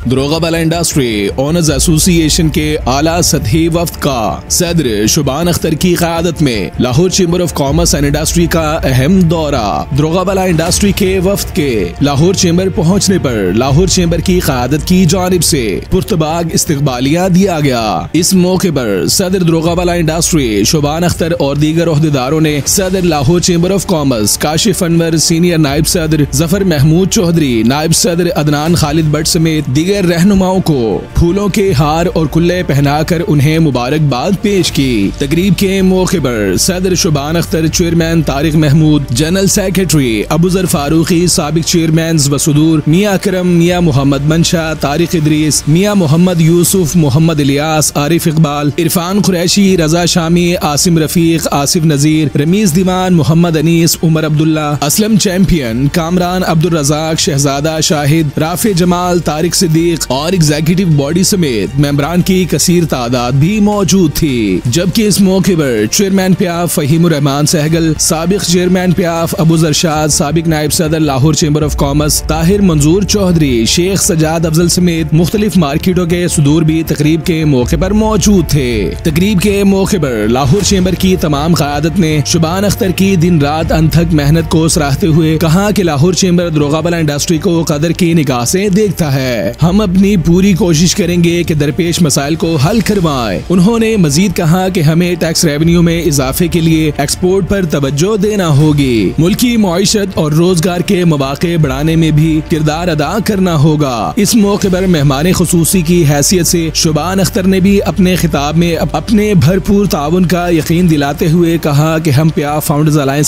दरोगा वाला industry owners association के आला सतही वफ्द का सदर शुबान अख्तर की क़यादत में Lahore chamber of commerce and industry का अहम दौरा। दरोगा वाला इंडस्ट्री के वफ्द के लाहौर चेंबर पहुँचने पर लाहौर चेंबर की क़यादत की जानिब से पुरतबाग इस्तकबालिया दिया गया। इस मौके पर सदर दरोगा वाला इंडस्ट्री शुबान अख्तर और दीगर ओहदेदारों ने सदर Lahore chamber of commerce Kashif Anwar, senior नायब सदर जफर महमूद चौधरी, नायब सदर अदनान खालिद भट्ट समेत दीगर रहनुमाओं को फूलों के हार और कुल्ले पहनाकर उन्हें मुबारकबाद पेश की। तकरीब के मौके पर सदर Shuban Akhtar, chairman Tariq Mahmood, general secretary Abuzar Farooqui, साबिक चेयरमैन वसुदूर, मियाँ अकरम, मियाँ मोहम्मद मंशा, तारिक इदरीस, मियाँ मोहम्मद यूसुफ, मोहम्मद इलियास, आरिफ इकबाल, इरफान कुरैशी, रजा शामी, आसिम रफीक, आसिफ नजीर, रमीज दीवान, मोहम्मद अनीस, उमर अब्दुल्ला, असलम चैंपियन, कामरान अब्दुल रजाक, शहजादा शाहिद, राफे जमाल, तारिक सिद्दीक और एग्जीक्यूटिव बॉडी समेत मेंबरान की कसीर तादाद भी मौजूद थी। जबकि इस मौके पर चेयरमैन प्याफ फहीमुर रहमान सहगल, साबिक चेयरमैन प्याफ अबूजर शाद, साबिक नायब सदर Lahore chamber of commerce Tahir मंजूर चौधरी, शेख सजाद अफजल समेत मुख्तलिफ मार्केटों के सुदूर भी तकरीब के मौके पर मौजूद थे। तकरीब के मौके पर लाहौर चेंबर की तमाम क़यादत ने शुबान अख्तर की दिन रात अनथक मेहनत को सराहते हुए कहा कि लाहौर चेंबर दरोगा वाला इंडस्ट्री को कदर की निगाह से देखता है। हम अपनी पूरी कोशिश करेंगे कि दरपेश मसाइल को हल करवाएं। उन्होंने मजीद कहा कि हमें टैक्स रेवेन्यू में इजाफे के लिए एक्सपोर्ट पर तवज्जो देना होगी। मुल्की मईशत और रोजगार के मौके बढ़ाने में भी किरदार अदा करना होगा। इस मौके पर मेहमान खुसूसी की हैसियत से शुबान अख्तर ने भी अपने खिताब में अपने भरपूर ताउन का यकीन दिलाते हुए कहा कि हम प्याफ फाउंडर्स अलायंस